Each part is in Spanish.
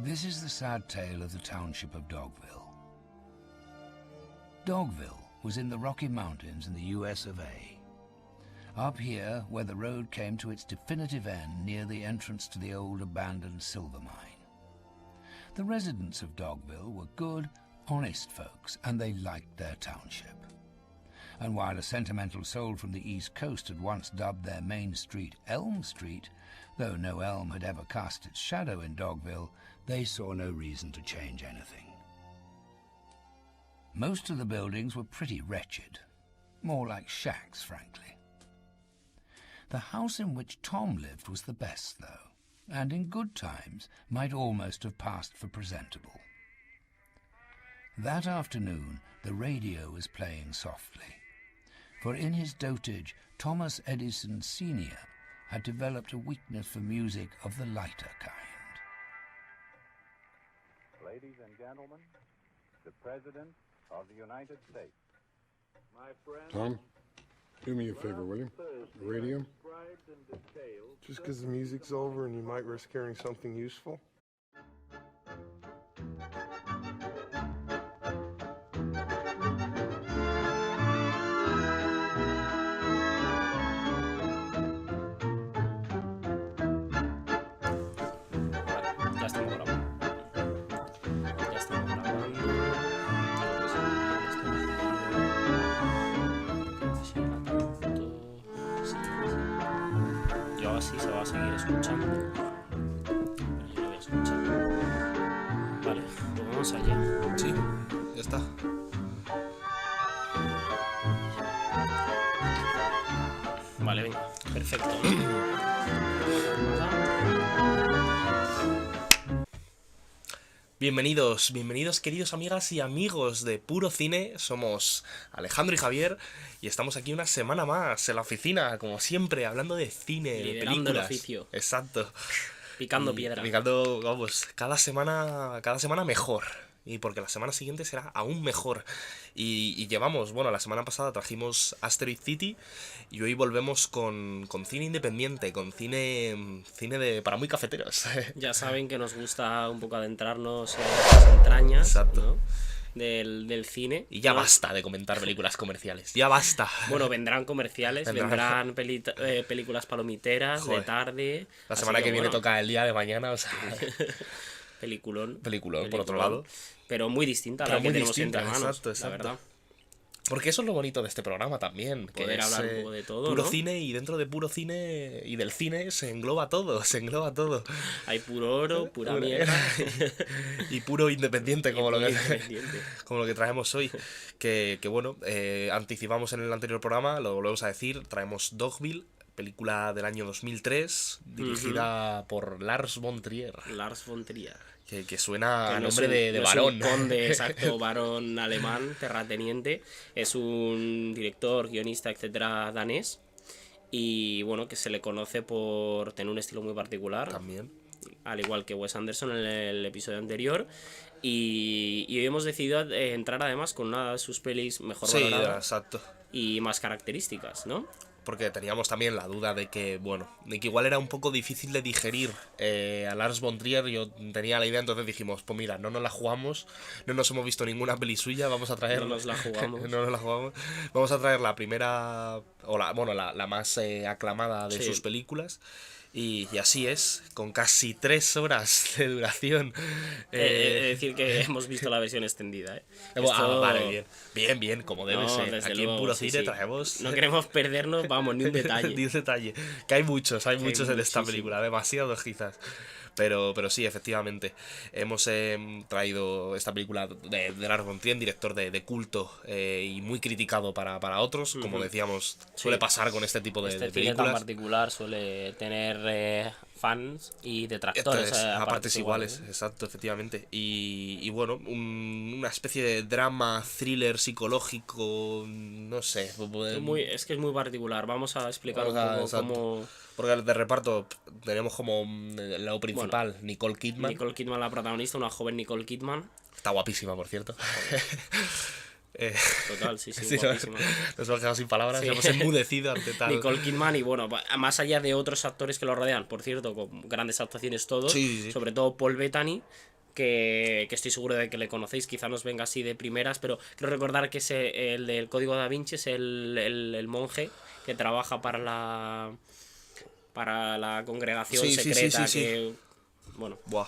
This is the sad tale of the township of Dogville. Dogville was in the Rocky Mountains in the US of A. Up here, where the road came to its definitive end near the entrance to the old abandoned silver mine. The residents of Dogville were good, honest folks, and they liked their township. And while a sentimental soul from the East Coast had once dubbed their main street Elm Street, though no elm had ever cast its shadow in Dogville, they saw no reason to change anything. Most of the buildings were pretty wretched, more like shacks, frankly. The house in which Tom lived was the best, though, and in good times might almost have passed for presentable. That afternoon, the radio was playing softly, for in his dotage, Thomas Edison Sr. had developed a weakness for music of the lighter kind. Ladies and gentlemen, the President of the United States. My friend, Tom, do me a favor, will you? The radio? Just because the music's over and you might risk hearing something useful? Así se va a seguir escuchando. Pero yo lo voy a escuchar. Vale, pues vamos allá. Sí, ya está. Vale, venga, perfecto. Bienvenidos queridos amigas y amigos de Puro Cine. Somos Alejandro y Javier y estamos aquí una semana más en la oficina, como siempre, hablando de cine, de Liderando películas. el oficio. Exacto. Picando piedra. Picando, vamos, cada semana mejor. Y porque la semana siguiente será aún mejor. Y llevamos, bueno, la semana pasada trajimos Asteroid City y hoy volvemos con cine independiente, con cine para muy cafeteros. Ya saben que nos gusta un poco adentrarnos en las entrañas. Exacto. ¿No? Del cine. Y ya ¿no? Basta de comentar películas comerciales, ya basta. Bueno, vendrán comerciales, vendrán películas palomiteras, Joder. de tarde. La semana que viene toca el día de mañana, o sea... Peliculón, por otro lado. Pero muy distinta a Pero la que muy tenemos distinta, entre manos, exacto. la verdad. Porque eso es lo bonito de este programa también. Poder que hablar es, un poco de todo, puro ¿no? cine, y dentro de puro cine y del cine se engloba todo, Hay puro oro, pura mierda. Y puro independiente, como lo que traemos hoy. Que bueno, anticipamos en el anterior programa, lo volvemos a decir, traemos Dogville, película del año 2003, dirigida por Lars von Trier. Lars von Trier. Que suena a no nombre de no varón. Es un conde, exacto, varón alemán, terrateniente. Es un director, guionista, etcétera, danés. Y bueno, que se le conoce por tener un estilo muy particular. También. Al igual que Wes Anderson en el episodio anterior. Y hoy hemos decidido entrar además con una de sus pelis mejor valoradas. Exacto. Y más características, ¿no? Porque teníamos también la duda de que igual era un poco difícil de digerir a Lars von Trier. Yo tenía la idea, entonces dijimos, pues mira, no nos la jugamos, no nos hemos visto ninguna peli suya, vamos a traer... No nos la jugamos. No nos la jugamos. Vamos a traer la primera, o la más aclamada de sus películas. Y así es, con casi 3 horas de duración. Decir que hemos visto la versión extendida, ¿eh? Vale, bien, como debe ser. Aquí luego, en Puro sí, Cine sí. traemos... No queremos perdernos, vamos, ni un detalle. Ni un detalle. Que hay muchos en esta muchísimo. película, demasiados quizás. Pero sí, efectivamente, hemos traído esta película de Lars von Trier, director de culto y muy criticado para otros. Como decíamos, suele pasar con este tipo de Este cine películas. tan particular suele tener fans y detractores a partes iguales, iguales, ¿eh? Exacto, efectivamente. Y bueno, una especie de drama, thriller psicológico, no sé. Es que es muy particular. Vamos a explicar un poco Exacto. cómo... Porque de reparto tenemos como el lado principal, Nicole Kidman. Nicole Kidman, la protagonista, una joven Nicole Kidman. Está guapísima, por cierto. Total, sí, Sí, guapísima. nos hemos quedado sin palabras, Sí. hemos enmudecido ante tal. Nicole Kidman y bueno, más allá de otros actores que lo rodean, por cierto, con grandes actuaciones todos, Sí. sobre todo Paul Bettany, que estoy seguro de que le conocéis, quizá nos venga así de primeras, pero quiero recordar que es el del Código Da Vinci, es el monje que trabaja para la congregación Sí, secreta sí. que... Bueno, Buah.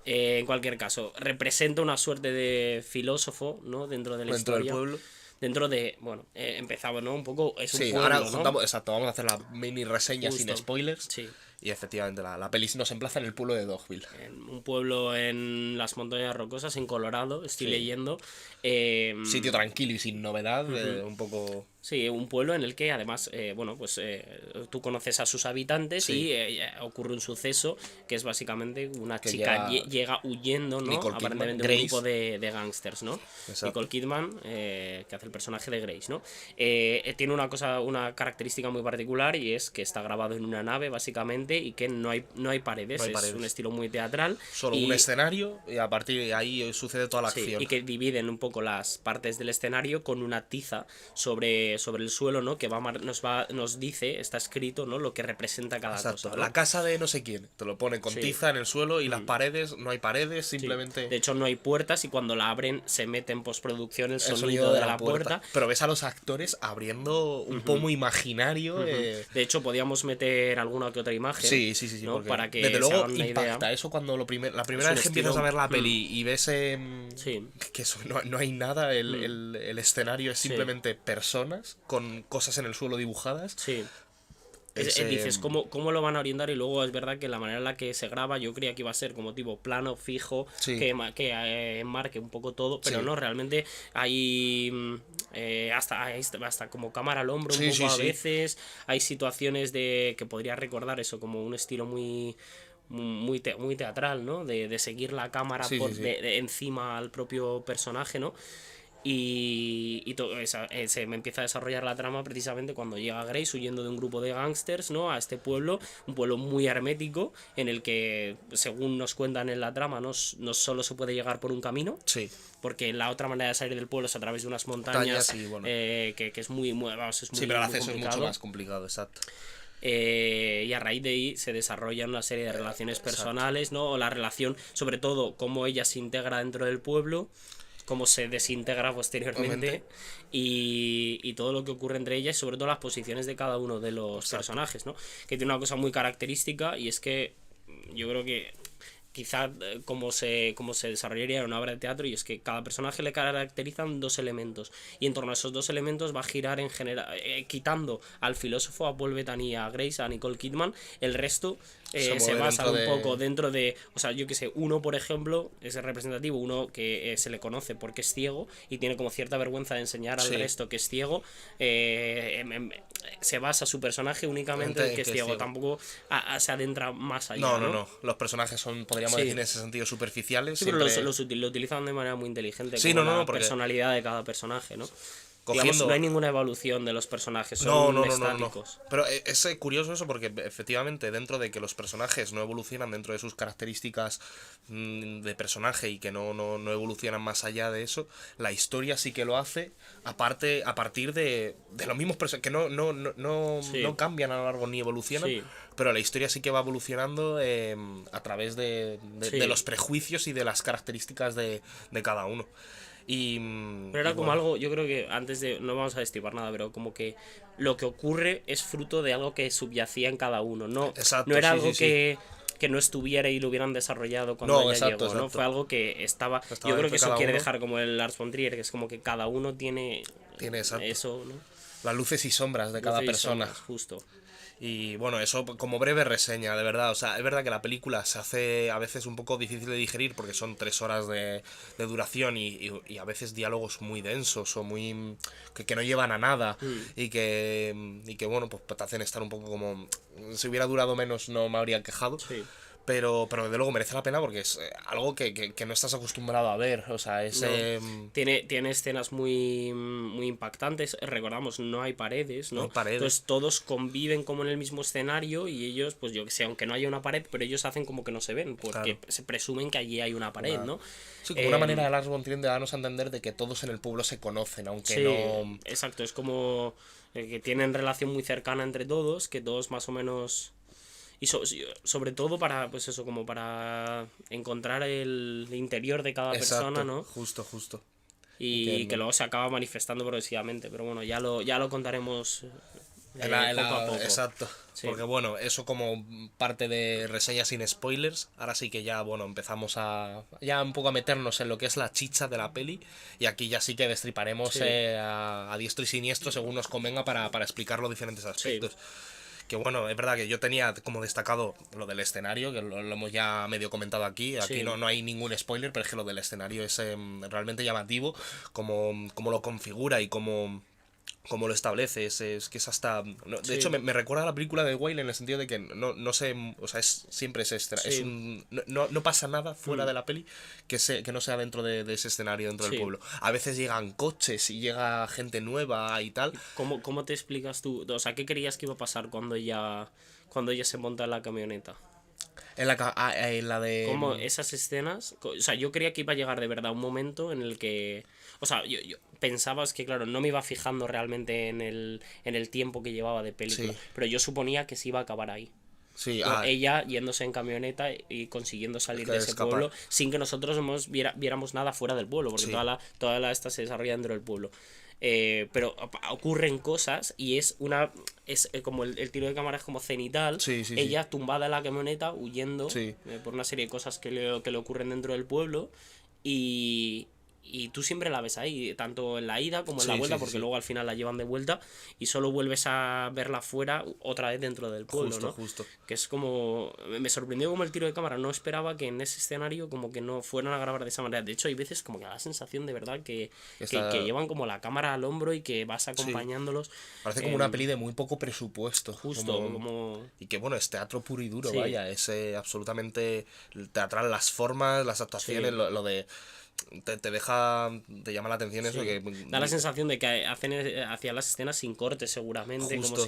en cualquier caso, representa una suerte de filósofo, ¿no? Dentro de la Dentro del historia. pueblo. Dentro de, bueno, empezaba, ¿no? Un poco, es un Sí, pueblo, ahora ¿no? juntamos, exacto, vamos a hacer la mini reseña sin Justo. spoilers. Sí. Y efectivamente, la peli nos emplaza en el pueblo de Dogville. En un pueblo en las montañas rocosas, en Colorado, estoy Sí. leyendo. Sitio tranquilo y sin novedad, un poco... Sí, un pueblo en el que además, bueno, pues tú conoces a sus habitantes Sí. y ocurre un suceso que es básicamente una Que chica llega- llega huyendo, ¿no? Nicole Kidman, Aparentemente de Grace. un grupo de gángsters, ¿no? Exacto. Nicole Kidman, que hace el personaje de Grace, ¿no? Tiene una característica muy particular y es que está grabado en una nave, básicamente, y que no hay paredes. No hay Es paredes. un estilo muy teatral. Solo y- un escenario y a partir de ahí sucede toda la Sí, acción. y que dividen un poco las partes del escenario con una tiza sobre el suelo, ¿no? Que nos dice, está escrito, ¿no? Lo que representa cada Exacto. cosa, ¿no? La casa de no sé quién. Te lo pone con Sí. tiza en el suelo y las paredes, no hay paredes, Sí. simplemente... De hecho, no hay puertas y cuando la abren se mete en postproducción el el sonido de la puerta. Pero ves a los actores abriendo un pomo imaginario. De hecho, podíamos meter alguna que otra imagen. Sí, ¿no? porque Para que desde se luego hagan una impacta idea. eso cuando la primera Es vez un que empiezas estilo- a ver la peli y ves Sí. que eso, no hay nada, el escenario es simplemente personas con cosas en el suelo dibujadas. Sí. Ese- Dices, ¿cómo lo van a orientar? Y luego es verdad que la manera en la que se graba, yo creía que iba a ser como tipo plano fijo, Sí. que enmarque un poco todo, pero Sí. no, realmente hay hasta como cámara al hombro un Sí, poco a sí. veces, hay situaciones que podría recordar eso como un estilo muy teatral, ¿no? De seguir la cámara Sí, sí. de encima al propio personaje, ¿no? Y todo se me empieza a desarrollar la trama precisamente cuando llega Grace huyendo de un grupo de gángsters, ¿no? A este pueblo, un pueblo muy hermético, en el que, según nos cuentan en la trama, no solo se puede llegar por un camino, Sí. porque la otra manera de salir del pueblo es a través de unas montañas, Y bueno. que es vamos, es muy, Sí, pero el muy acceso es mucho complicado. más complicado, exacto. Y a raíz de ahí se desarrollan una serie de relaciones personales, ¿no? O la relación, sobre todo, cómo ella se integra dentro del pueblo, cómo se desintegra posteriormente y todo lo que ocurre entre ellas y sobre todo las posiciones de cada uno de los personajes, ¿no? Que tiene una cosa muy característica y es que yo creo que quizá como se desarrollaría en una obra de teatro, y es que cada personaje le caracterizan dos elementos y en torno a esos dos elementos va a girar en general, quitando al filósofo, a Paul Bettany, a Grace, a Nicole Kidman, el resto se mueve basa dentro un de- poco dentro de, o sea, yo que sé, uno por ejemplo es el representativo, uno que se le conoce porque es ciego y tiene como cierta vergüenza de enseñar al Sí. resto que es ciego, se basa su personaje únicamente en que es ciego, tampoco se adentra más allá. No. Los personajes son, podríamos Sí. decir en ese sentido, superficiales. Sí, pero siempre lo utilizan de manera muy inteligente, Sí, como no, la porque- personalidad de cada personaje, ¿no? cogiendo... Digamos, no hay ninguna evolución de los personajes, son No. estáticos. Pero es curioso eso porque efectivamente dentro de que los personajes no evolucionan dentro de sus características de personaje y que no evolucionan más allá de eso, la historia sí que lo hace a partir de los mismos personajes que Sí. no cambian a lo largo ni evolucionan, Sí. pero la historia sí que va evolucionando a través de Sí. los prejuicios y de las características de cada uno. Pero era como bueno. algo, yo creo que antes de, no vamos a destripar nada, pero como que lo que ocurre es fruto de algo que subyacía en cada uno, no Exacto, no era sí, algo sí. que no estuviera y lo hubieran desarrollado cuando No, ella exacto, llegó, ¿no? exacto. Fue algo que estaba yo creo dentro que de eso cada quiere uno. dejar como el Lars von Trier, que es como que cada uno tiene Exacto. eso, ¿no? Las luces y sombras de cada Luces y persona. sombras, justo. Y bueno, eso como breve reseña, de verdad. O sea, es verdad que la película se hace a veces un poco difícil de digerir porque son 3 horas de duración y a veces diálogos muy densos o muy que no llevan a nada y que bueno, pues te hacen estar un poco como... Si hubiera durado menos no me habría quejado. Sí. pero desde luego merece la pena porque es algo que no estás acostumbrado a ver, o sea, es... Tiene escenas muy, muy impactantes, recordamos, no hay paredes, ¿no? No hay paredes. Entonces todos conviven como en el mismo escenario y ellos, pues yo que sé, aunque no haya una pared, pero ellos hacen como que no se ven, porque se presumen que allí hay una pared, ¿no? Sí, como una manera de Lars von Trier de darnos a entender de que todos en el pueblo se conocen, aunque sí, no... exacto, es como que tienen relación muy cercana entre todos, que todos más o menos... Y sobre todo para, pues eso, como para encontrar el interior de cada persona, ¿no? Justo. Y que luego se acaba manifestando progresivamente, pero bueno, ya lo contaremos poco a poco. Exacto. Sí. Porque bueno, eso como parte de reseñas sin spoilers, ahora sí que ya, bueno, empezamos ya un poco a meternos en lo que es la chicha de la peli, y aquí ya sí que destriparemos a diestro y siniestro según nos convenga para explicar los diferentes aspectos. Sí. Que bueno, es verdad que yo tenía como destacado lo del escenario, que lo hemos ya medio comentado aquí. Aquí no hay ningún spoiler, pero es que lo del escenario es realmente llamativo, como lo configura y como lo establece, es que es hasta... de hecho, me recuerda a la película de Whale en el sentido de que no sé, o sea, siempre es extra. Es no pasa nada fuera de la peli que no sea dentro de ese escenario, dentro del pueblo. A veces llegan coches y llega gente nueva y tal. ¿Cómo te explicas tú? O sea, ¿qué creías que iba a pasar cuando ella se monta en la camioneta? En la de... Como esas escenas... O sea, yo creía que iba a llegar de verdad un momento en el que... O sea, yo pensabas que, claro, no me iba fijando realmente en el tiempo que llevaba de película. Pero yo suponía que se iba a acabar ahí. Sí, ella yéndose en camioneta y consiguiendo salir de ese pueblo sin que nosotros viéramos nada fuera del pueblo, porque toda la esta se desarrolla dentro del pueblo. Pero ocurren cosas y es como el tiro de cámara es como cenital. Ella tumbada en la camioneta huyendo por una serie de cosas que le ocurren dentro del pueblo, y tú siempre la ves ahí, tanto en la ida como en la vuelta, porque luego al final la llevan de vuelta y solo vuelves a verla fuera otra vez dentro del pueblo, ¿no? Justo. Que es como... Me sorprendió como el tiro de cámara, no esperaba que en ese escenario como que no fueran a grabar de esa manera. De hecho, hay veces como que da la sensación de verdad que llevan como la cámara al hombro y que vas acompañándolos. Parece como una peli de muy poco presupuesto. Justo, como... Y que bueno, es teatro puro y duro, vaya, es absolutamente teatral, las formas, las actuaciones, lo de... te llama la atención eso que... Da la sensación de que hacían las escenas sin cortes seguramente. Justo,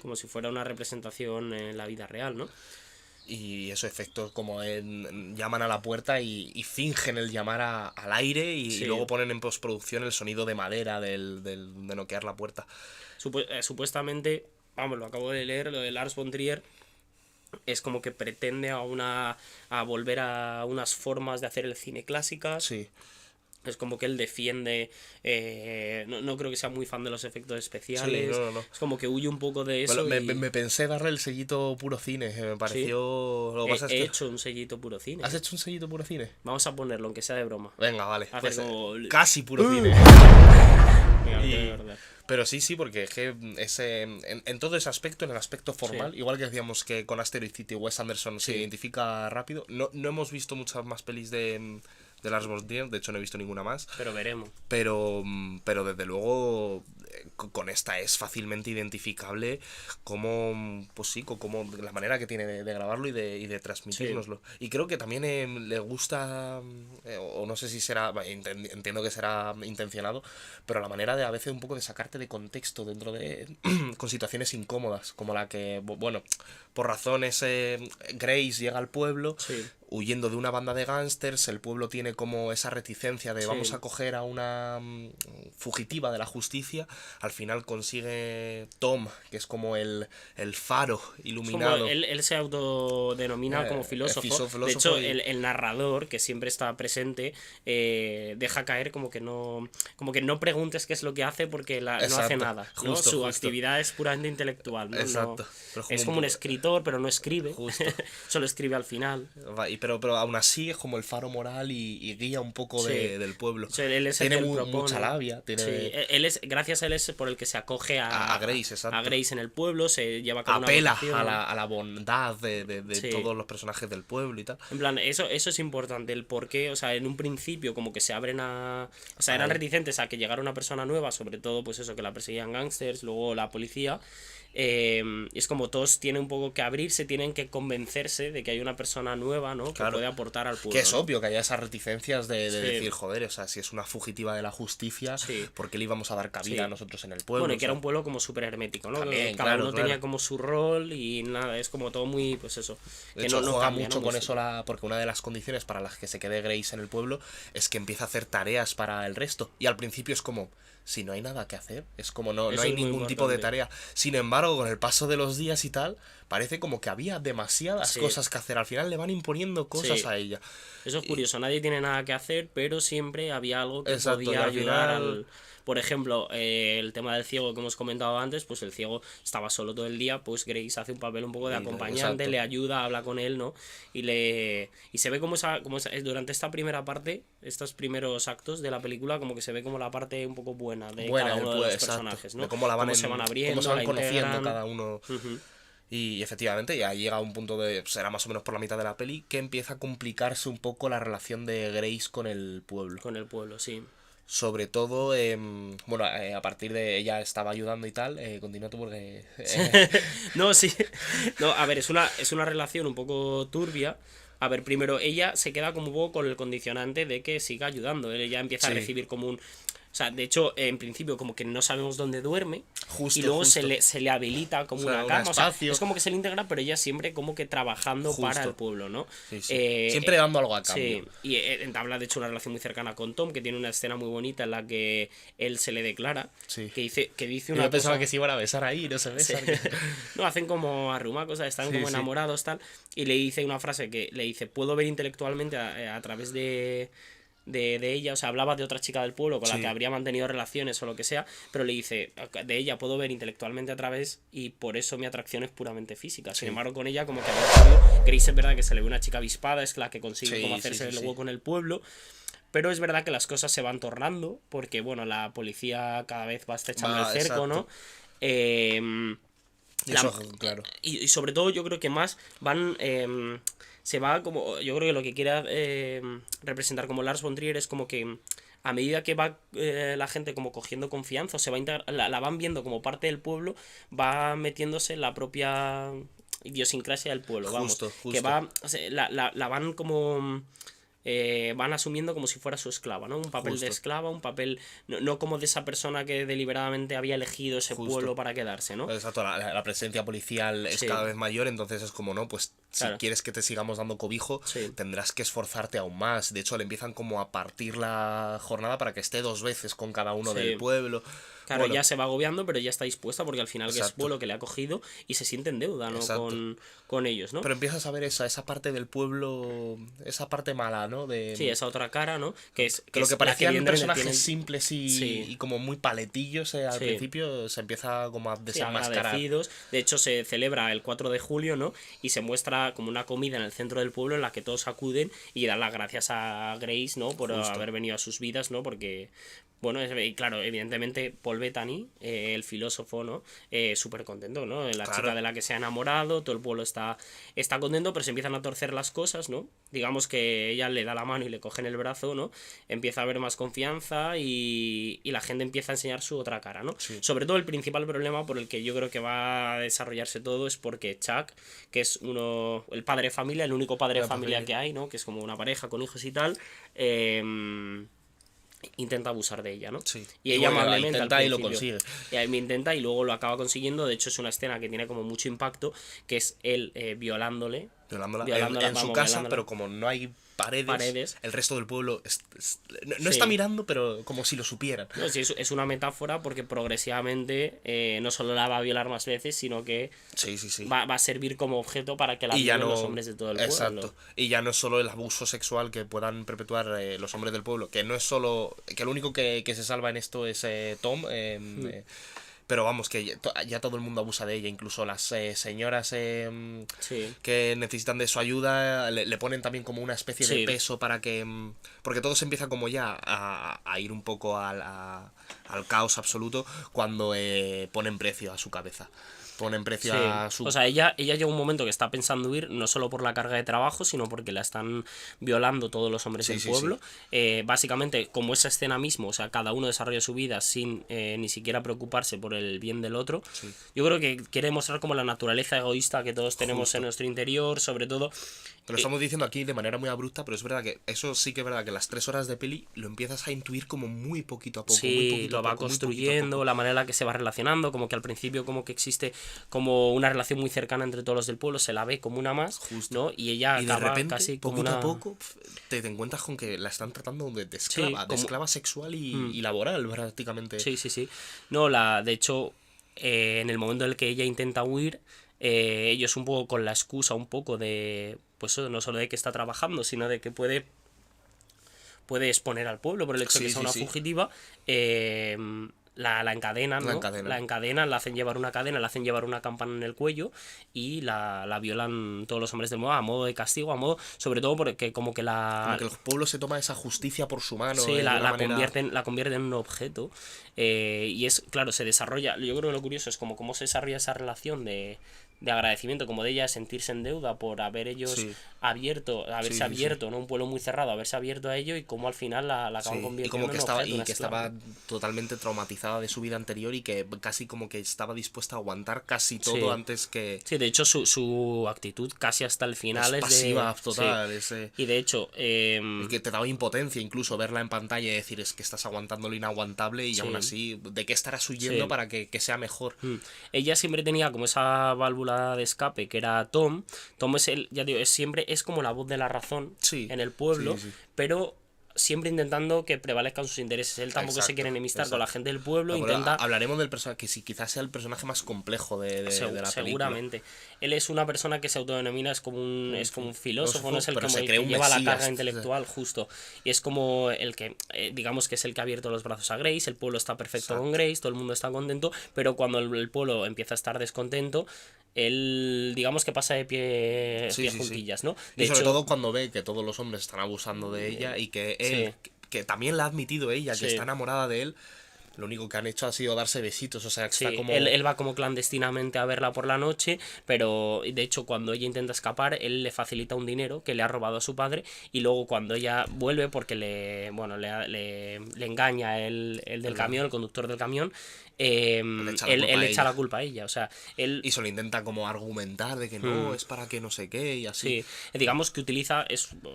como si fuera una representación en la vida real, ¿no? Y esos efectos como llaman a la puerta y fingen el llamar al aire y luego ponen en postproducción el sonido de madera de noquear la puerta. Supuestamente, vamos, lo acabo de leer, lo de Lars von Trier es como que pretende a volver a unas formas de hacer el cine clásicas. Sí. Es como que él defiende... no creo que sea muy fan de los efectos especiales. No. Es como que huye un poco de eso. Bueno, me pensé darle el sellito puro cine. Me pareció... Lo que pasa es que... He hecho un sellito puro cine. ¿Has hecho un sellito puro cine? Vamos a ponerlo, aunque sea de broma. Venga, vale. Pues, como... casi puro cine. Verdad. Pero sí, porque es que en todo ese aspecto, en el aspecto formal, igual que decíamos que con Asteroid City Wes Anderson se identifica rápido, no hemos visto muchas más pelis de Lars von Trier, de hecho no he visto ninguna más. Pero veremos. Pero desde luego con esta es fácilmente identificable como, pues sí, como la manera que tiene de grabarlo y de transmitírnoslo. Y creo que también le gusta, o no sé si será, entiendo que será intencionado, pero la manera de a veces un poco de sacarte de contexto dentro de con situaciones incómodas, como la que, bueno, por razones Grace llega al pueblo huyendo de una banda de gángsters, el pueblo tiene como esa reticencia de vamos a coger a una fugitiva de la justicia, al final consigue Tom, que es como el faro iluminado. Él se autodenomina como filósofo. De hecho, el narrador, que siempre está presente, deja caer como que no preguntes qué es lo que hace porque no hace nada, ¿no? Su actividad es puramente intelectual, ¿no? Exacto. Es como un escritor, pero no escribe. Solo escribe al final. pero aún así es como el faro moral y guía un poco Sí. del pueblo. O sea, él es el Tiene que él propone. mucha labia, Sí, tiene... gracias a él es por el que se acoge A Grace, exacto. a Grace en el pueblo, se lleva a cabo una Apela votación. a la bondad de Sí. todos los personajes del pueblo y tal. En plan, eso es importante, el por qué, o sea, en un principio como que se abren a... O sea, eran Ahí. reticentes a que llegara una persona nueva, sobre todo pues eso, que la perseguían gángsters, luego la policía. Y es como todos tienen un poco que abrirse, tienen que convencerse de que hay una persona nueva, ¿no? Que Claro. puede aportar al pueblo. Que es ¿no? obvio que haya esas reticencias de Sí. decir, joder, o sea, si es una fugitiva de la justicia, Sí. ¿por qué le íbamos a dar cabida Sí. a nosotros en el pueblo? Bueno, y O que era sea, un pueblo como súper hermético, ¿no? También, Que cada claro, uno claro. tenía como su rol y nada, es como todo muy, pues eso. De que hecho, no juega cambia, mucho ¿no? con Pues, eso porque una de las condiciones para las que se quede Grace en el pueblo es que empieza a hacer tareas para el resto. Y al principio es como, si no hay nada que hacer, es como no Eso hay es muy ningún tipo de importante. tarea. Sin embargo, con el paso de los días y tal, parece como que había demasiadas Sí. cosas que hacer. Al final le van imponiendo cosas Sí. a ella. Eso es curioso, nadie tiene nada que hacer, pero siempre había algo que Exacto, y podía al ayudar final- al... Por ejemplo, el tema del ciego que hemos comentado antes, pues el ciego estaba solo todo el día, pues Grace hace un papel un poco de Sí, acompañante, exacto. le ayuda, habla con él, ¿no? Y se ve durante esta primera parte, estos primeros actos de la película, como que se ve como la parte un poco buena de Buena, cada uno de los exacto, personajes, ¿no? de cómo la van, se van abriendo, cómo se van la conociendo integran. cada uno. Ujú. Y efectivamente, ya llega un punto de. Será más o menos por la mitad de la peli que empieza a complicarse un poco la relación de Grace con el pueblo. Con el pueblo, sí. Sobre todo, bueno, a partir de ella estaba ayudando y tal. Continúa tú porque. No, sí. No, a ver, es una relación un poco turbia. A ver, primero ella se queda como un poco con el condicionante de que siga ayudando. Ella empieza a Sí. recibir como un... O sea, de hecho, en principio como que no sabemos dónde duerme. Justo, y luego justo. se le habilita como O sea, una un cama. O sea, espacio. es como que se le integra, pero ella siempre como que trabajando para Justo. el pueblo, ¿no? Sí, sí. Siempre dando algo a cambio. Sí, y entabla de hecho una relación muy cercana con Tom, que tiene una escena muy bonita en la que él se le declara. Sí. Que dice Yo una pensaba cosa... que se iban a besar ahí, no se Sí. besan. No, hacen como arrumacos, están Sí, como sí. enamorados, tal. Y le dice una frase que le dice, puedo ver intelectualmente a través de ella, o sea, hablaba de otra chica del pueblo con la Sí. que habría mantenido relaciones o lo que sea, pero le dice, de ella puedo ver intelectualmente a través y por eso mi atracción es puramente física. Sin embargo, con ella como que había cambio. Grace es verdad que se le ve una chica avispada, es la que consigue Sí, como sí, hacerse sí, el sí. hueco en el pueblo. Pero es verdad que las cosas se van tornando, porque bueno, la policía cada vez va estrechando Va, el cerco, ¿no? exacto. Eso, claro. Y sobre todo yo creo que más van... se va como... Yo creo que lo que quiera representar como Lars von Trier es como que a medida que va la gente como cogiendo confianza, o se va la van viendo como parte del pueblo, va metiéndose en la propia idiosincrasia del pueblo, vamos. Justo, Que justo. va... o sea, la van como... van asumiendo como si fuera su esclava, ¿no? Un papel de Justo. esclava, un papel... No como de esa persona que deliberadamente había elegido ese Justo. pueblo para quedarse, ¿no? Exacto, la presencia policial es Sí. cada vez mayor, entonces es como, no, pues Claro. si quieres que te sigamos dando cobijo, Sí. tendrás que esforzarte aún más. De hecho, le empiezan como a partir la jornada para que esté 2 veces con cada uno Sí. del pueblo. Claro, Bueno, ya se va agobiando, pero ya está dispuesta porque al final que es Exacto. pueblo que le ha cogido y se siente en deuda, ¿no? Exacto. Con ellos, ¿no? Pero empiezas a ver esa parte del pueblo, esa parte mala, ¿no? Sí, esa otra cara, ¿no? Que es que lo es que la parecían evidentemente personajes tienen- simples Sí. y como muy paletillos al Sí. principio, se empieza como a Sí, desenmascarar. agradecidos. De hecho, se celebra el 4 de julio, ¿no? Y se muestra como una comida en el centro del pueblo en la que todos acuden y dan las gracias a Grace, ¿no? Por Justo. haber venido a sus vidas, ¿no? Porque, bueno, y claro, evidentemente Paul Bettany, el filósofo, ¿no? Súper contento, ¿no? La Claro. chica de la que se ha enamorado, todo el pueblo está contento, pero se empiezan a torcer las cosas, ¿no? Digamos que ella le da la mano y le cogen el brazo, ¿no? Empieza a haber más confianza y la gente empieza a enseñar su otra cara, ¿no? Sí. Sobre todo el principal problema por el que yo creo que va a desarrollarse todo es porque Chuck, que es el padre de familia, el único padre de La familia familia. que hay, ¿no? Que es como una pareja con hijos y tal, intenta abusar de ella, ¿no? Sí. Y ella bueno, amablemente intenta al y lo principio- consigue. y intenta y luego lo acaba consiguiendo. De hecho, es una escena que tiene como mucho impacto, que es él violándole. Violándola, Violándola, en su vamos, casa, violándola. pero como no hay paredes, el resto del pueblo no Sí. está mirando, pero como si lo supieran. No, sí, es una metáfora porque progresivamente no solo la va a violar más veces, sino que Sí, sí, sí. va a servir como objeto para que la Y ya violen no, los hombres de todo el pueblo. exacto. Y ya no es solo el abuso sexual que puedan perpetuar los hombres del pueblo, que no es solo, que lo único que se salva en esto es Tom, Pero vamos, que ya todo el mundo abusa de ella, incluso las señoras Sí. que necesitan de su ayuda le ponen también como una especie de Sí. peso para que... Porque todo se empieza como ya a ir un poco al caos absoluto cuando ponen precio a su cabeza. Ponen precio Sí. a su... O sea, ella llega un momento que está pensando huir, no solo por la carga de trabajo, sino porque la están violando todos los hombres Sí, del sí, pueblo. Básicamente, como esa escena mismo, o sea, cada uno desarrolla su vida sin ni siquiera preocuparse por el bien del otro. Sí. Yo creo que quiere mostrar como la naturaleza egoísta que todos tenemos Justo. en nuestro interior, sobre todo. Te lo estamos diciendo aquí de manera muy abrupta, pero es verdad que eso sí que es verdad que las 3 horas de peli lo empiezas a intuir como muy poquito a poco. muy Sí, poquito a lo va poco, muy poquito a construyendo, poco. la manera en la que se va relacionando, como que al principio como que existe como una relación muy cercana entre todos los del pueblo, se la ve como una más, Justo. ¿no? Y ella Y de acaba repente, casi como poquito una... a poco, te encuentras con que la están tratando de esclava, de como- esclava sexual y laboral, prácticamente. Sí, sí, sí. No, de hecho, en el momento en el que ella intenta huir, ellos un poco con la excusa un poco de, pues eso, no solo de que está trabajando, sino de que puede exponer al pueblo por el hecho de Sí, que sea sí, una sí. fugitiva, la encadenan, La ¿no? encadenan. La encadenan, la hacen llevar una cadena, la hacen llevar una campana en el cuello y la violan todos los hombres del mundo a modo de castigo, a modo, sobre todo porque como que Como que el pueblo se toma esa justicia por su mano. sí, de una la manera... convierten en un objeto. Y es, claro, se desarrolla. Yo creo que lo curioso es como cómo se desarrolla esa relación de agradecimiento, como de ella sentirse en deuda por haber ellos Sí. haberse Sí, sí, abierto, ¿no? Un pueblo muy cerrado, haberse abierto a ello y cómo al final la acaban Sí, y convirtiendo como que en un estaba, objeto, y una que esclava, estaba ¿no? totalmente traumatizada de su vida anterior y que casi como que estaba dispuesta a aguantar casi todo Sí. antes que... Sí, de hecho su actitud casi hasta el final Es es pasiva de... total, sí. es Y de hecho, y que te daba impotencia incluso verla en pantalla y decir es que estás aguantando lo inaguantable y Sí. aún así, ¿de qué estarás huyendo Sí. para que sea mejor? Ella siempre tenía como esa válvula de escape que era Tom. Tom es ya digo, es como la voz de la razón Sí, en el pueblo, sí, sí. pero siempre intentando que prevalezcan sus intereses. Él tampoco se Exacto, quiere enemistar con la exacto. gente del pueblo, Bueno, intenta... hablaremos del personaje, que sí, quizás sea el personaje más complejo de la película. Seguramente. Él es una persona que se autodenomina es como un filósofo, no es el pero se como el cree que un lleva la mesías. carga intelectual, justo. Y es como el que, digamos que es el que ha abierto los brazos a Grace, el pueblo está perfecto con Grace, todo el mundo está contento, pero cuando el pueblo empieza a estar descontento, él, digamos que pasa de pie Sí, sí, sí. juntillas, ¿no? Y sobre todo cuando ve que todos los hombres están abusando de ella y que él, Sí. que también la ha admitido ella, Sí. que está enamorada de él, lo único que han hecho ha sido darse besitos, o sea, que Sí, está como... él va como clandestinamente a verla por la noche, pero de hecho cuando ella intenta escapar, él le facilita un dinero que le ha robado a su padre y luego cuando ella vuelve, porque le engaña el del camión, el conductor del camión, él echa la culpa a ella, o sea, él... Y se lo intenta como argumentar de que no, es para que no sé qué y así. Sí, digamos que utiliza,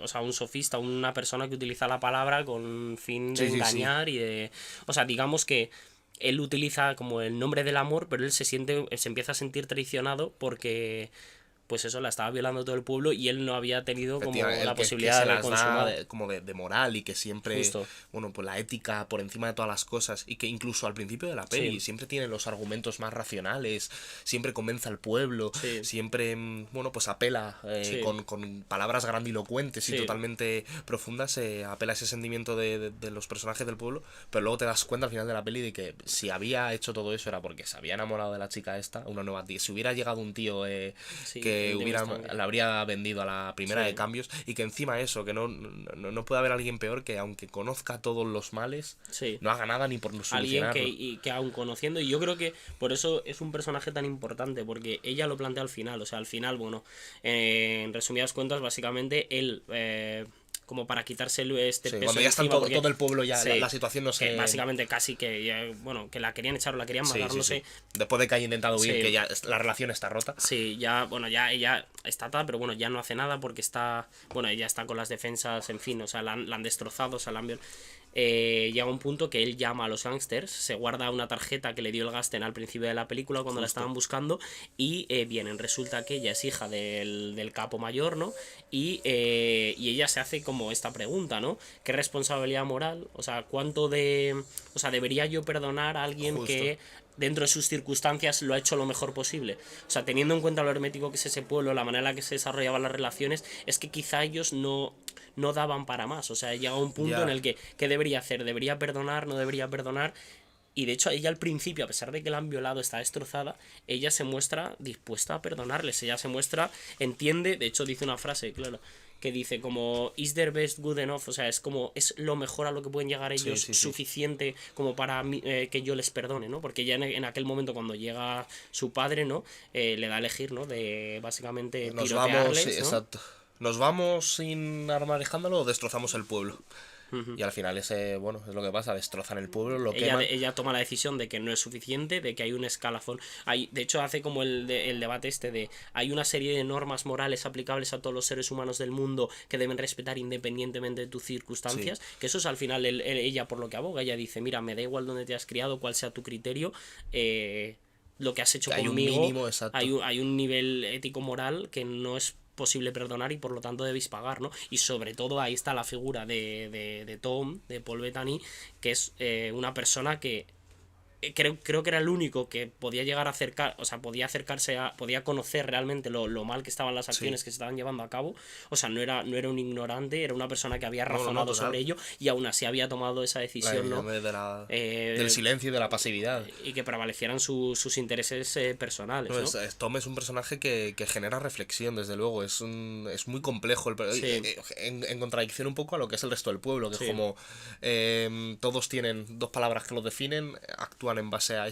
o sea, un sofista, una persona que utiliza la palabra con fin de Sí, sí, sí. engañar y de... O sea, digamos que él utiliza como el nombre del amor, pero él se empieza a sentir traicionado porque, pues eso, la estaba violando todo el pueblo y él no había tenido como Efectivamente, la el que posibilidad se de las da consumar. como de moral y que siempre, Justo. bueno, pues la ética por encima de todas las cosas y que incluso al principio de la peli Sí. siempre tiene los argumentos más racionales, siempre convence al pueblo, Sí. siempre, bueno, pues apela Sí. con palabras grandilocuentes y Sí. totalmente profundas, apela a ese sentimiento de los personajes del pueblo, pero luego te das cuenta al final de la peli de que si había hecho todo eso era porque se había enamorado de la chica esta, una nueva tía, si hubiera llegado un tío Sí, que el de hubiera Mustang. la habría vendido a la primera Sí. de cambios y que encima eso, que no puede haber alguien peor que aunque conozca todos los males, Sí. no haga nada ni por Alguien solucionarlo. que aún conociendo, y yo creo que por eso es un personaje tan importante, porque ella lo plantea al final, o sea, al final, bueno, en resumidas cuentas, básicamente él, como para quitarse este Sí, peso cuando ya está encima, porque- todo el pueblo ya, sí, la situación no que se... básicamente casi que, bueno, que la querían echar o la querían Sí, matar, sí, no sí. sé. Después de que haya intentado huir, Sí. que ya la relación está rota. Sí, ya, bueno, ya ella está atada, pero bueno, ya no hace nada porque está, bueno, ella está con las defensas, en fin, o sea, la han destrozado, o sea, la han llega un punto que él llama a los gángsters, se guarda una tarjeta que le dio el Gasten al principio de la película cuando la estaban buscando y vienen, resulta que ella es hija del capo mayor, ¿no? Y ella se hace como esta pregunta, ¿no? ¿Qué responsabilidad moral? O sea, o sea, ¿debería yo perdonar a alguien Justo. que dentro de sus circunstancias lo ha hecho lo mejor posible? O sea, teniendo en cuenta lo hermético que es ese pueblo, la manera en la que se desarrollaban las relaciones, es que quizá ellos no daban para más. O sea, llega un punto Ya. en el que, ¿qué debería hacer? ¿Debería perdonar? ¿No debería perdonar? Y de hecho ella al principio, a pesar de que la han violado, está destrozada, ella se muestra dispuesta a perdonarles, ella se muestra, entiende, de hecho dice una frase, claro, que dice como is their best good enough, o sea, es como es lo mejor a lo que pueden llegar ellos, suficiente como para que yo les perdone, ¿no? Porque ya en aquel momento cuando llega su padre, ¿no? Le da a elegir, ¿no? De básicamente Nos tirotearles, vamos, ¿no? exacto. Nos vamos sin armar escándalo o destrozamos el pueblo. Y al final bueno, es lo que pasa, destrozan el pueblo, lo queman. Ella toma la decisión de que no es suficiente, de que hay un escalafón. De hecho, hace como el debate de hay una serie de normas morales aplicables a todos los seres humanos del mundo que deben respetar independientemente de tus circunstancias, que eso es al final ella por lo que aboga. Ella dice, mira, me da igual dónde te has criado, cuál sea tu criterio, lo que has hecho hay conmigo, un mínimo, exacto. Hay un nivel ético-moral que no es posible perdonar y por lo tanto debéis pagar, ¿no? Y sobre todo ahí está la figura de Tom, de Paul Bettany, que es una persona que creo que era el único que podía llegar a acercar, o sea, podía acercarse podía conocer realmente lo mal que estaban las acciones que se estaban llevando a cabo, o sea, no era un ignorante, era una persona que había razonado sobre ello y aún así había tomado esa decisión, ¿no? Del silencio y de la pasividad. Y que prevalecieran sus intereses personales, ¿no? Tom es un personaje que genera reflexión, desde luego, es muy complejo, en contradicción un poco a lo que es el resto del pueblo, que es como todos tienen dos palabras que los definen, actúan en base a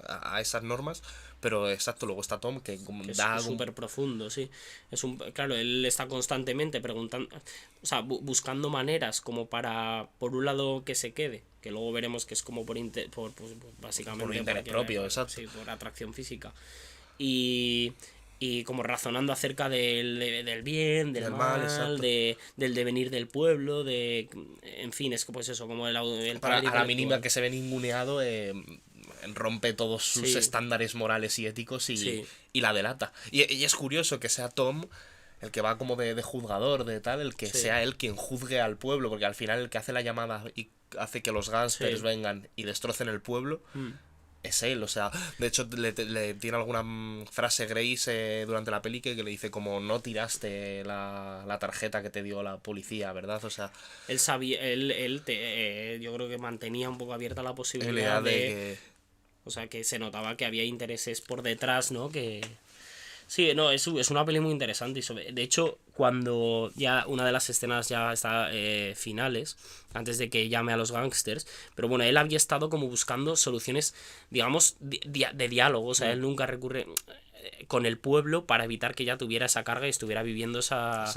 a esas normas, pero exacto, luego está Tom que como es da súper profundo, sí. Claro, él está constantemente preguntando, o sea, buscando maneras como para, por un lado, que se quede, que luego veremos que es como pues, básicamente por interés propio, exacto. Sí, por atracción física. Y como razonando acerca del bien, del mal, del devenir del pueblo, en fin, es que pues eso, como el a la mínima que se ve ninguneado, rompe todos sus estándares morales y éticos y la delata. Y es curioso que sea Tom el que va como de juzgador, de tal, el que sea él quien juzgue al pueblo, porque al final el que hace la llamada y hace que los gángsters vengan y destrocen el pueblo es él, o sea, de hecho le tiene alguna frase Grace durante la peli que le dice como no tiraste la tarjeta que te dio la policía, ¿verdad? O sea, él sabía, yo creo que mantenía un poco abierta la posibilidad o sea, que se notaba que había intereses por detrás, ¿no? Sí, no, es una peli muy interesante. De hecho, cuando ya una de las escenas ya está finales, antes de que llame a los gángsters, pero bueno, él había estado como buscando soluciones, digamos, de diálogo. O sea, él nunca recurre con el pueblo para evitar que ella tuviera esa carga y estuviera viviendo esa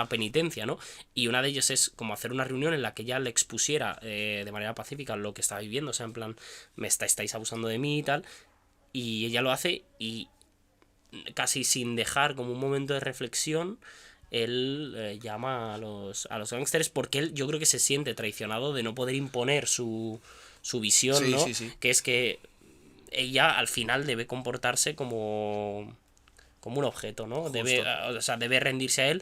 penitencia, ¿no? Y una de ellas es como hacer una reunión en la que ella le expusiera de manera pacífica lo que estaba viviendo, o sea, en plan, estáis abusando de mí y tal, y ella lo hace y casi sin dejar como un momento de reflexión, él llama a los gángsters porque él yo creo que se siente traicionado de no poder imponer su visión, ¿no? Que es que ella al final debe comportarse como un objeto, ¿no? Debe rendirse a él.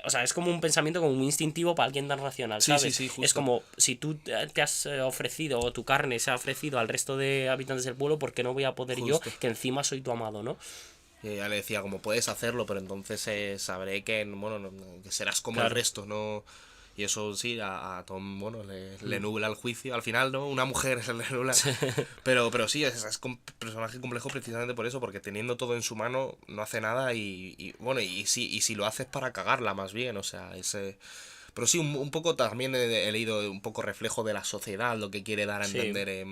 O sea, es como un pensamiento como muy instintivo para alguien tan racional, ¿sabes? Es como, si tú te has ofrecido, o tu carne se ha ofrecido al resto de habitantes del pueblo, ¿por qué no voy a poder yo, que encima soy tu amado, ¿no? Y ella le decía, como puedes hacerlo, pero entonces sabré que, bueno, que serás como el resto, ¿no? Y eso sí, a Tom, bueno, le nubla el juicio. Al final, ¿no? Una mujer se le nubla. Pero sí, es un personaje complejo precisamente por eso, porque teniendo todo en su mano, no hace nada y bueno, y si lo hace es para cagarla más bien, o sea, pero sí, un poco también he leído un poco reflejo de la sociedad, lo que quiere dar a entender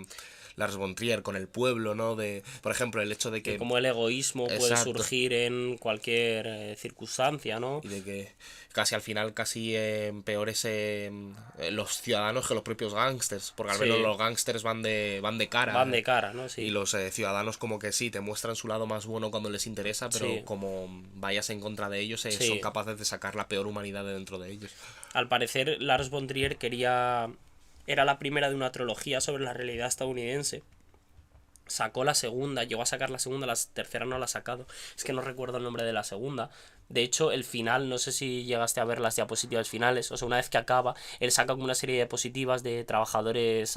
Lars von Trier con el pueblo, ¿no? Por ejemplo, el hecho de que... como el egoísmo puede surgir en cualquier circunstancia, ¿no? Y de que casi al final peores los ciudadanos que los propios gángsters, porque al menos los gángsters van de cara. Van de cara, ¿no? Sí. Y los ciudadanos como que sí, te muestran su lado más bueno cuando les interesa, pero como vayas en contra de ellos, son capaces de sacar la peor humanidad de dentro de ellos. Al parecer, Lars von Trier era la primera de una trilogía sobre la realidad estadounidense. Sacó la segunda, llegó a sacar la segunda, la tercera no la ha sacado. Es que no recuerdo el nombre de la segunda. De hecho, el final, no sé si llegaste a ver las diapositivas finales. O sea, una vez que acaba, él saca como una serie de diapositivas de trabajadores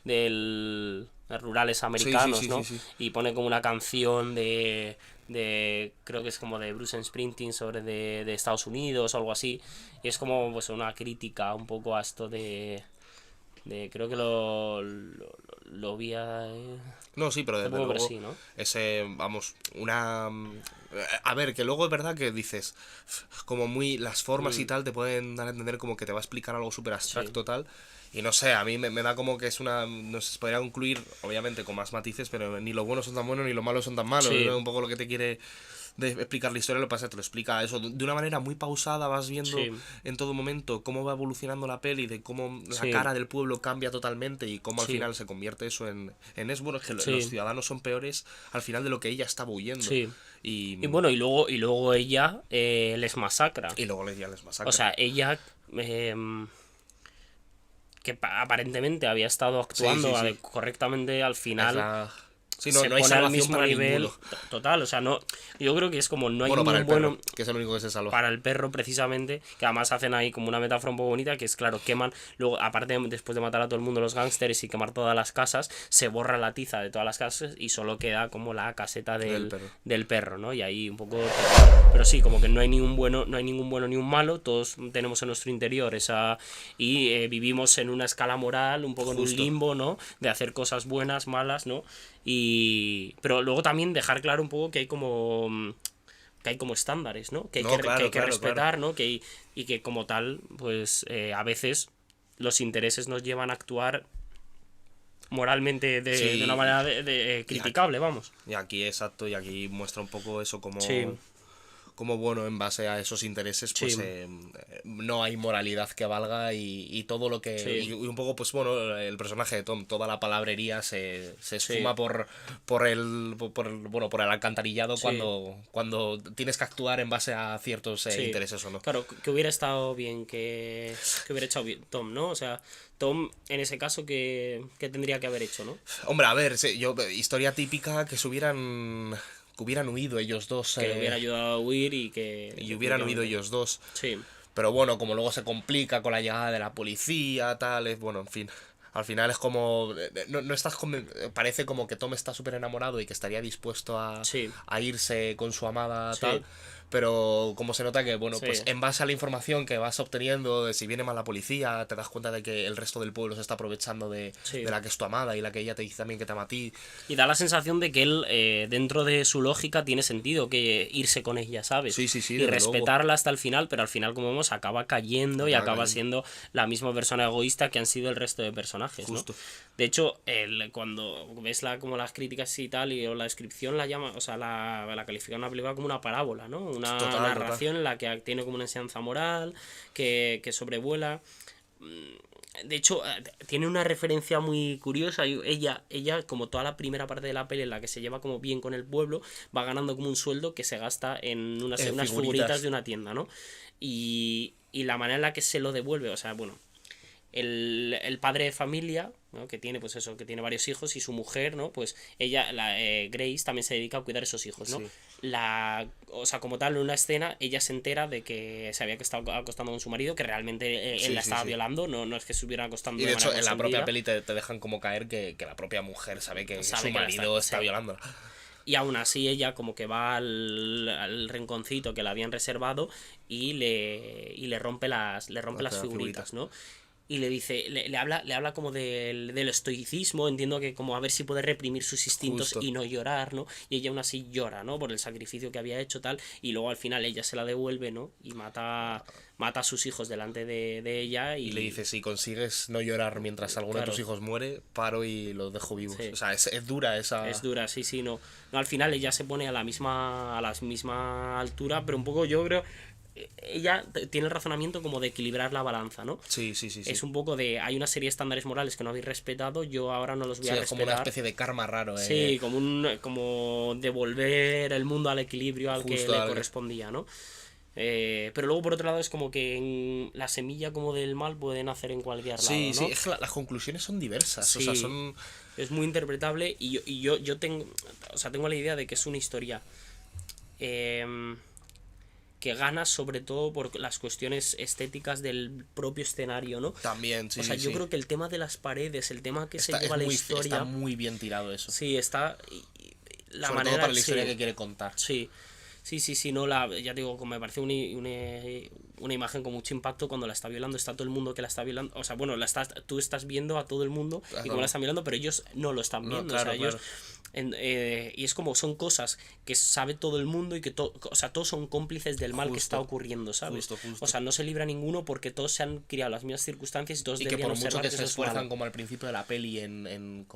de rurales americanos, ¿no? Sí. Y pone como una canción de creo que es como de Bruce Springsteen sobre de Estados Unidos o algo así, y es como pues una crítica un poco a esto de Creo que lo vi a... No, sí, pero desde Supongo que luego sí, ¿no? ese, vamos, una... A ver, que luego es verdad que dices, como muy, las formas y tal te pueden dar a entender como que te va a explicar algo súper abstracto tal, y no sé, a mí me da como que es una, no sé, se podría concluir, obviamente con más matices, pero ni los buenos son tan buenos ni los malos son tan malos, Sí. ¿no? Un poco lo que te quiere explicar la historia, lo que pasa es que te lo explica eso de una manera muy pausada, vas viendo Sí. en todo momento cómo va evolucionando la peli, de cómo la Sí. cara del pueblo cambia totalmente y cómo al Sí. final se convierte eso en es bueno, es que Sí. los ciudadanos son peores al final de lo que ella estaba huyendo. Sí. Y bueno, y luego ella les masacra. y luego ya les masacra. O sea, ella... que aparentemente había estado actuando Sí, sí. correctamente, al final... Sí, se no hay pone al salvación mismo para nivel ninguno. total, o sea, no, yo creo que es como no hay Bueno, para ningún el perro, bueno que es el único que se salva. para el perro precisamente, que además hacen ahí como una metáfora un poco bonita, que es claro, queman, luego aparte después de matar a todo el mundo los gángsters y quemar todas las casas, se borra la tiza de todas las casas y solo queda como la caseta del perro, ¿no? Y ahí un poco, pero sí, como que no hay ningún bueno ni un malo, todos tenemos en nuestro interior esa y vivimos en una escala moral, un poco en un Justo. limbo, ¿no? De hacer cosas buenas, malas, ¿no? Pero luego también dejar claro un poco que hay como estándares, ¿no? Que hay No, que, claro, que hay que claro, respetar, ¿no? Y que como tal, pues a veces los intereses nos llevan a actuar moralmente de Sí. una manera criticable, vamos. Y aquí, exacto, y aquí muestra un poco eso como... Sí. Como bueno, en base a esos intereses, pues Sí. no hay moralidad que valga y todo lo que... Sí. Y un poco, pues bueno, el personaje de Tom, toda la palabrería se esfuma por el alcantarillado Sí. cuando tienes que actuar en base a ciertos Sí. intereses o no. Claro, que hubiera estado bien que hubiera hecho bien Tom, ¿no? O sea, Tom, en ese caso, que tendría que haber hecho, ¿no? Hombre, a ver, historia típica que hubieran huido ellos dos. Que le hubiera ayudado a huir y hubieran huido ellos dos. Sí. Pero bueno, como luego se complica con la llegada de la policía, tal, bueno, en fin. Al final es como... No estás parece como que Tom está súper enamorado y que estaría dispuesto a irse con su amada, Sí. tal. Pero como se nota que, bueno, Sí. pues en base a la información que vas obteniendo, de si viene mal la policía, te das cuenta de que el resto del pueblo se está aprovechando de la que es tu amada y la que ella te dice también que te ama a ti. Y da la sensación de que él, dentro de su lógica, tiene sentido que irse con ella, ¿sabes? Sí, Y desde respetarla luego. hasta el final, pero al final, como vemos, acaba cayendo y acaba siendo la misma persona egoísta que han sido el resto de personajes, ¿no? Justo. De hecho, cuando ves como las críticas y tal, o la descripción la llama, o sea, la califica una película como una parábola, ¿no? Una Total, narración en la que tiene como una enseñanza moral, que sobrevuela. De hecho, tiene una referencia muy curiosa. Ella, como toda la primera parte de la peli en la que se lleva como bien con el pueblo, va ganando como un sueldo que se gasta en unas figuritas de una tienda, ¿no? Y la manera en la que se lo devuelve, o sea, bueno, el padre de familia, ¿no? Que tiene, pues eso, que tiene varios hijos, y su mujer, ¿no? Pues ella, Grace, también se dedica a cuidar esos hijos, ¿no? Sí. O sea, como tal, en una escena, ella se entera de que se había estado acostando con su marido, que realmente él la estaba violando, no es que se estuvieran acostando Y de hecho, manera en la propia consentida. peli te dejan como caer que la propia mujer sabe que Sabe su que la marido está sí. violándola. Y aún así ella como que va al rinconcito que le habían reservado y le rompe las figuritas, ¿no? Y le dice, le habla como del estoicismo, entiendo que como a ver si puede reprimir sus instintos Justo. y no llorar, ¿no? Y ella aún así llora, ¿no? Por el sacrificio que había hecho, tal, y luego al final ella se la devuelve, ¿no? Y mata a sus hijos delante de ella y le dice, si consigues no llorar mientras alguno de tus hijos muere, paro y los dejo vivos. Sí. O sea, es dura esa... Es dura, sí, no. No, al final ella se pone a la misma altura, pero un poco yo creo... Ella tiene el razonamiento como de equilibrar la balanza, ¿no? Sí. Es un poco de... Hay una serie de estándares morales que no habéis respetado, yo ahora no los voy a es respetar. como una especie de karma raro, Sí, como devolver el mundo al equilibrio al que Justo le correspondía, ¿no? Pero luego por otro lado es como que la semilla como del mal puede nacer en cualquier lado, ¿no? Sí, es que las conclusiones son diversas, Sí, o sea, son... es muy interpretable y yo tengo la idea de que es una historia que gana sobre todo por las cuestiones estéticas del propio escenario, ¿no? También, sí, O sea, sí, yo sí. creo que el tema de las paredes, el tema que se Está, lleva la historia... está muy bien tirado eso. Sí, está... La Sobre manera, todo para la historia sí, que quiere contar. Sí. Sí, no, ya te digo, como me parece una imagen con mucho impacto cuando la está violando, está todo el mundo que la está violando, o sea, bueno, tú estás viendo a todo el mundo y cómo la están violando, pero ellos no lo están viendo, claro, o sea, ellos... y es como son cosas que sabe todo el mundo y que o sea, todos son cómplices del mal que está ocurriendo, ¿sabes? Justo. O sea, no se libra ninguno porque todos se han criado las mismas circunstancias y todos Y que deberían por mucho observar que eso se es esfuerzan malo. como al principio de la peli en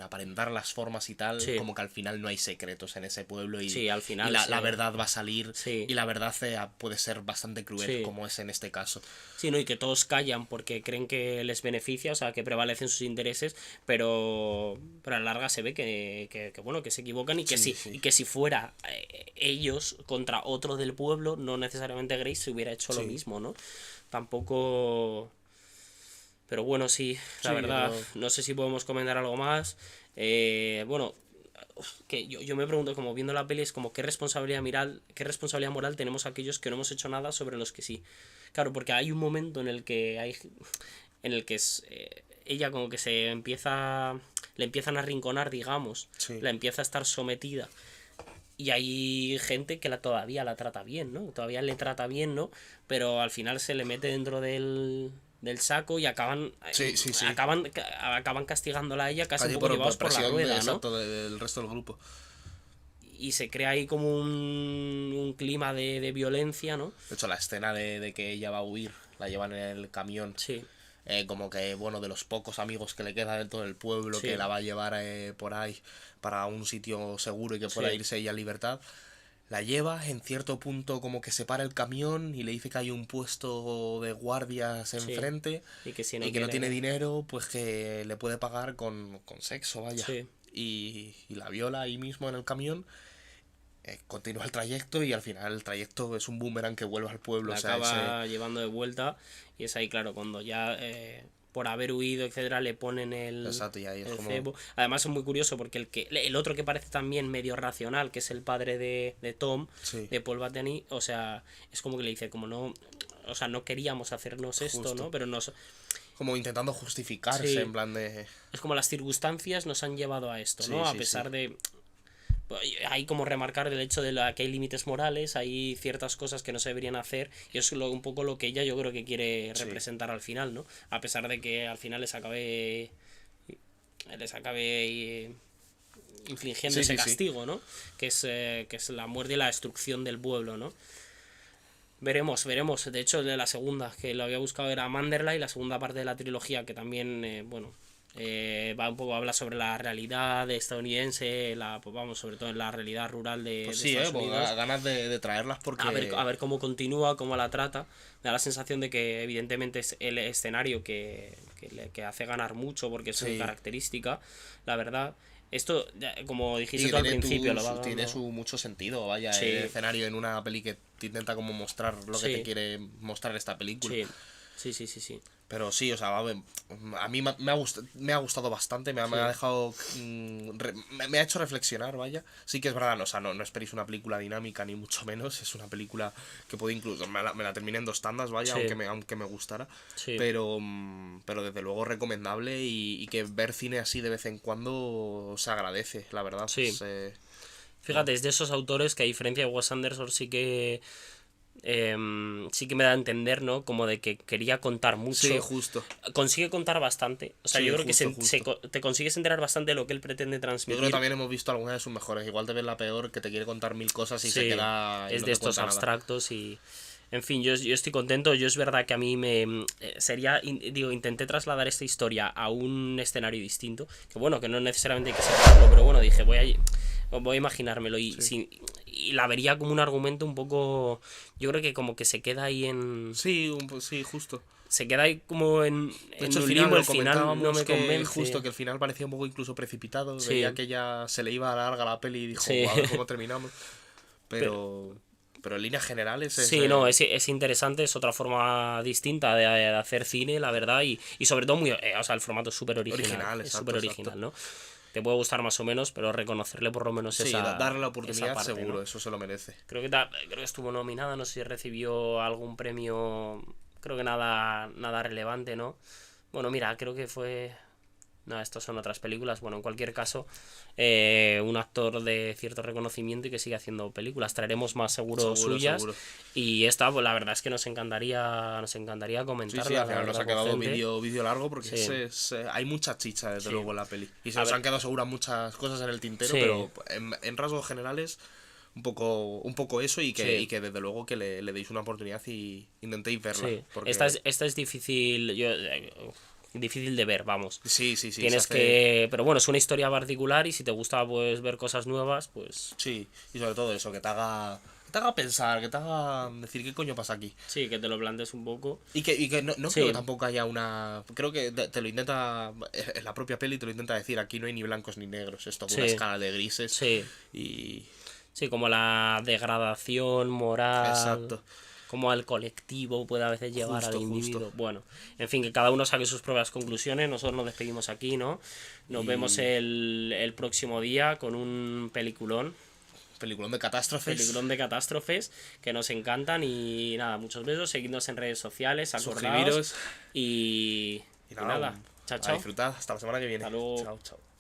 aparentar las formas y tal, Sí. como que al final no hay secretos en ese pueblo y, Sí, al final, y la sí. verdad va a salir Sí. y la verdad puede ser bastante cruel, Sí. como es en este caso. Sí, ¿no? Y que todos callan porque creen que les beneficia, o sea, que prevalecen sus intereses, pero a la larga se ve que bueno, que se equivocan y que Sí, y que si fuera ellos contra otro del pueblo, no necesariamente Grace se hubiera hecho lo Sí. mismo, ¿no? Tampoco... Pero bueno, sí, la Sí, verdad, pero- no sé si podemos comentar algo más. Bueno, que yo me pregunto, como viendo la peli, es como qué responsabilidad moral tenemos aquellos que no hemos hecho nada sobre los que sí. Claro, porque hay un momento en el que ella como que le empiezan a arrinconar, digamos, Sí. la empieza a estar sometida. Y hay gente que todavía la trata bien, ¿no? Todavía le trata bien, ¿no? Pero al final se le mete dentro del saco y acaban Sí. acaban castigándola a ella casi Allí un poco llevados por la presión rueda, ¿no? exacto, del resto del grupo. Y se crea ahí como un clima de violencia, ¿no? De hecho, la escena de que ella va a huir, la llevan en el camión. Sí, Como que, bueno, de los pocos amigos que le queda dentro del pueblo, Sí. que la va a llevar por ahí para un sitio seguro y que pueda Sí. irse ella en libertad. La lleva, en cierto punto como que se para el camión y le dice que hay un puesto de guardias Sí. enfrente y que si y que no tiene dinero, pues que le puede pagar con sexo, vaya. Sí. Y la viola ahí mismo en el camión. Continúa el trayecto y al final el trayecto es un boomerang que vuelve al pueblo. la O sea, acaba llevando de vuelta y es ahí, claro, cuando ya por haber huido, etcétera, le ponen el Exacto, y ahí es como... cebo. Además es muy curioso porque el otro que parece también medio racional, que es el padre de Tom, Sí. de Paul Bettany, o sea, es como que le dice, como no, o sea, no queríamos hacernos esto, Justo. ¿no? Pero como intentando justificarse, Sí. en plan de... es como las circunstancias nos han llevado a esto, ¿no? Sí, A sí, pesar sí. de... Hay como remarcar el hecho de que hay límites morales, hay ciertas cosas que no se deberían hacer, y es un poco lo que ella yo creo que quiere Sí. representar al final, ¿no? A pesar de que al final les acabe infligiendo Sí, ese sí, sí. castigo, ¿no? Que es la muerte y la destrucción del pueblo, ¿no? Veremos. De hecho, de la segunda, que lo había buscado, era Manderley, la segunda parte de la trilogía, que también, va un poco a hablar sobre la realidad estadounidense, pues vamos, sobre todo en la realidad rural de Pues de sí, Estados Unidos. ganas de traerlas porque... A ver cómo continúa, cómo la trata. Me da la sensación de que evidentemente es el escenario que hace ganar mucho porque es Sí. una característica, la verdad. Esto, como dijiste Y tú al tiene, principio, lo va tiene dando- su mucho sentido, vaya, Sí. el escenario en una peli que te intenta como mostrar lo que Sí. te quiere mostrar esta película. Sí. Pero sí, o sea, a mí me ha gustado bastante, me ha dejado... me ha hecho reflexionar, vaya. Sí que es verdad, o sea, no esperéis una película dinámica ni mucho menos, es una película que puede incluso... Me la terminé en 2 tandas, vaya, Sí. aunque me gustara. Sí. Pero desde luego recomendable y que ver cine así de vez en cuando se agradece, la verdad. Sí. Pues, Fíjate, es de esos autores que a diferencia de Wes Anderson sí que me da a entender, ¿no? Como de que quería contar mucho. sí, justo. Consigue contar bastante. O sea, Sí, yo creo justo, que te consigues enterar bastante de lo que él pretende Yo transmitir. creo que también hemos visto algunas de sus mejores. Igual te ves la peor, que te quiere contar 1000 cosas y se Sí, queda... y es no de te estos cuenta nada. abstractos y... En fin, yo estoy contento. Yo es verdad que a mí intenté trasladar esta historia a un escenario distinto. Que bueno, que no necesariamente hay que ser, pero bueno, dije, voy a imaginármelo y la vería como un argumento un poco... Yo creo que como que se queda ahí en... Sí, sí, justo. Se queda ahí como en De hecho, un el final, limbo, lo el final no comentábamos me que convence. justo que el final parecía un poco incluso precipitado. Sí. Veía que ya se le iba a larga la peli y dijo, Sí. a ver cómo terminamos. Pero en líneas generales Sí, no, es interesante, es otra forma distinta de hacer cine, la verdad, y sobre todo o sea, el formato es súper original, es exacto, súper original, ¿no? Te puede gustar más o menos, pero reconocerle por lo menos sí, esa darle la esa oportunidad parte, seguro, ¿no? eso se lo merece. Creo que estuvo nominada, no sé si recibió algún premio, creo que nada relevante, ¿no? Bueno, mira, creo que fue No, estos son otras películas. Bueno, en cualquier caso, un actor de cierto reconocimiento y que sigue haciendo películas. Traeremos más seguro suyas. Seguro. Y esta, pues la verdad es que nos encantaría comentarla. Sí, al final nos ha quedado gente. vídeo largo porque Sí. hay mucha chicha, desde Sí. luego, en la peli. Y se A nos ver. han quedado seguras muchas cosas en el tintero, Sí. pero en rasgos generales, un poco eso y que, Sí. y que desde luego que le deis una oportunidad y intentéis verla. Sí. Porque... Esta es difícil. Difícil de ver, vamos. Sí. Tienes se hace- que. Pero bueno, es una historia particular y si te gusta pues ver cosas nuevas, pues. Sí, y sobre todo eso, que te haga pensar, que te haga decir qué coño pasa aquí. Sí, que te lo plantes un poco. Y que no Sí. creo que tampoco haya una... Creo que te lo intenta... En la propia peli te lo intenta decir, aquí no hay ni blancos ni negros, es toda una Sí. escala de grises. Sí. Y... Sí, como la degradación moral. Exacto. Como al colectivo puede a veces llevar Justo, al individuo. justo. Bueno, en fin, que cada uno saque sus propias conclusiones. Nosotros nos despedimos aquí, ¿no? Nos vemos el próximo día con un peliculón. Peliculón de catástrofes. Peliculón de catástrofes que nos encantan. Y nada, muchos besos. Seguidnos en redes sociales, acordaos. Suscribiros. Y Y nada, nada, chao, a chao. disfrutar. Hasta la semana que viene. Hasta luego. Chao, chao.